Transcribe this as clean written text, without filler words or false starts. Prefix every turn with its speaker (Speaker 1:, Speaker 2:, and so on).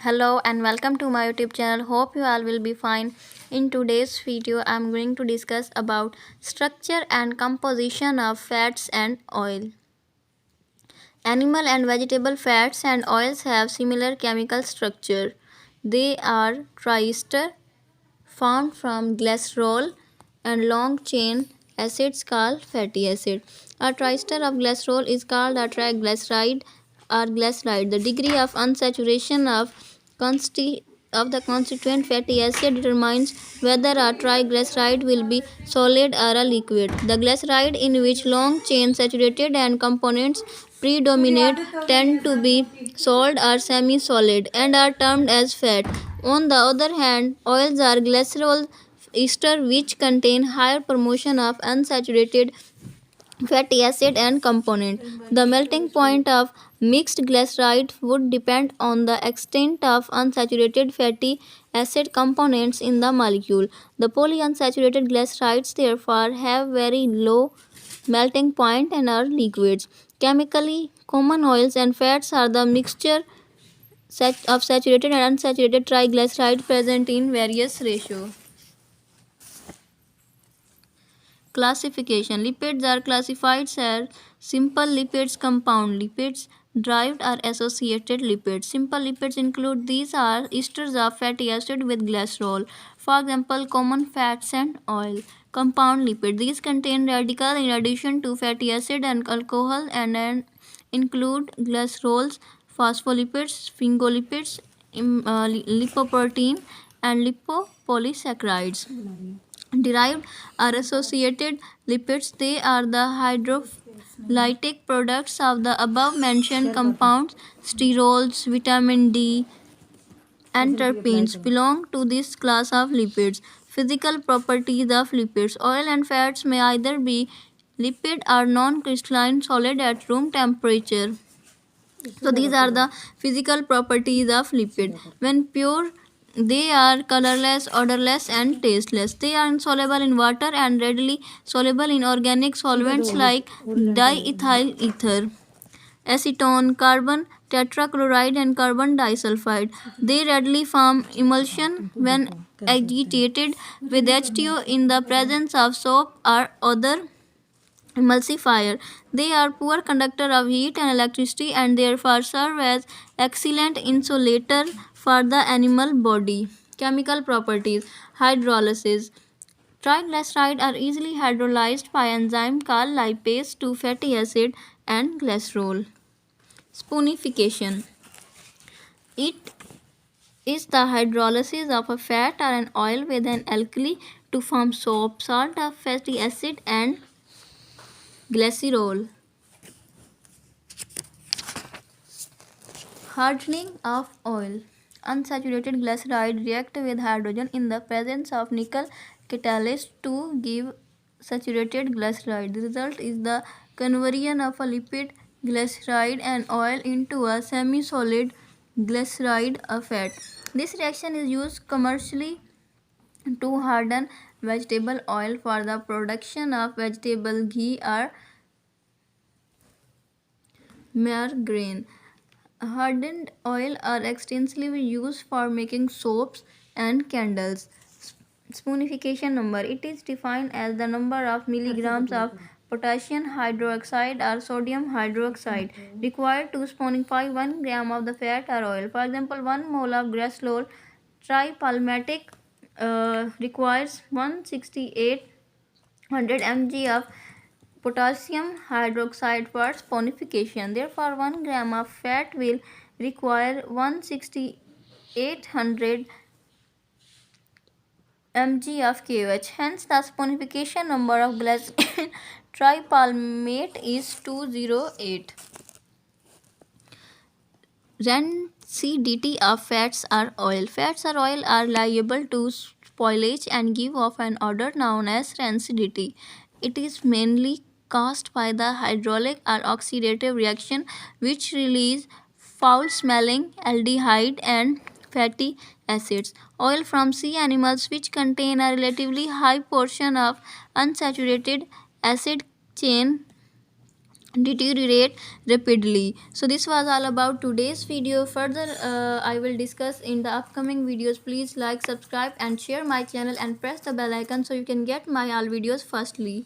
Speaker 1: Hello and welcome to my YouTube channel. Hope you all will be fine. In today's video, I'm going to discuss about structure and composition of fats and oil. Animal and vegetable fats and oils have similar chemical structure. They are triester formed from glycerol and long chain acids called fatty acid. A triester of glycerol is called a triglyceride or glyceride. The degree of unsaturation of the constituent fatty acid determines whether a triglyceride will be solid or a liquid. The glyceride in which long chain saturated and components predominate tend to be solid or semi-solid and are termed as fat. On the other hand, oils are glycerol ester which contain higher proportion of unsaturated fatty acid and component. The melting point of mixed glyceride would depend on the extent of unsaturated fatty acid components in the molecule. The polyunsaturated glycerides therefore have very low melting point and are liquids. Chemically, common oils and fats are the mixture of saturated and unsaturated triglyceride present in various ratios. Classification. Lipids are classified as simple lipids, compound lipids, derived or associated lipids. Simple lipids include these are esters of fatty acid with glycerol. For example, common fats and oil. Compound lipid. These contain radical in addition to fatty acid and alcohol and include glycerols, phospholipids, sphingolipids, lipoprotein, and lipopolysaccharides. Derived are associated lipids. They are the hydrolytic products of the above mentioned compounds. Sterols, vitamin D, and terpenes belong to this class of lipids. Physical properties of lipids. Oil and fats may either be lipid or non-crystalline solid at room temperature. So these are the physical properties of lipid. When pure, they are colorless, odorless, and tasteless. They are insoluble in water and readily soluble in organic solvents like diethyl ether, acetone, carbon tetrachloride, and carbon disulfide. They readily form emulsion when agitated with H2O in the presence of soap or other emulsifier. They are poor conductor of heat and electricity and therefore serve as excellent insulator for the animal body. Chemical properties. Hydrolysis. Triglycerides are easily hydrolyzed by enzyme called lipase to fatty acid and glycerol. Sponification. It is the hydrolysis of a fat or an oil with an alkali to form soap, salt of fatty acid, and glycerol. Hardening of oil. Unsaturated glyceride react with hydrogen in the presence of nickel catalyst to give saturated glyceride. The result is the conversion of a lipid glyceride and oil into a semi-solid glyceride of fat. This reaction is used commercially to harden vegetable oil for the production of vegetable ghee or margarine. Hardened oil are extensively used for making soaps and candles. Sponification number. It is defined as the number of milligrams of potassium hydroxide or sodium hydroxide required to sponify 1 gram of the fat or oil. For example, 1 mole of glycerol tripalmitic requires 16800 mg of potassium hydroxide for sponification. Therefore, 1 gram of fat will require 16800 mg of KOH. Hence, the sponification number of glycerin tripalmate is 208. Rancidity of fats or oil. Fats or oil are liable to spoilage and give off an odor known as rancidity. It is mainly caused by the hydraulic or oxidative reaction which release foul-smelling aldehyde and fatty acids. Oil from sea animals which contain a relatively high portion of unsaturated acid chain deteriorate rapidly. So this was all about today's video. Further I will discuss in the upcoming videos. Please like, subscribe and share my channel and press the bell icon so you can get my all videos firstly.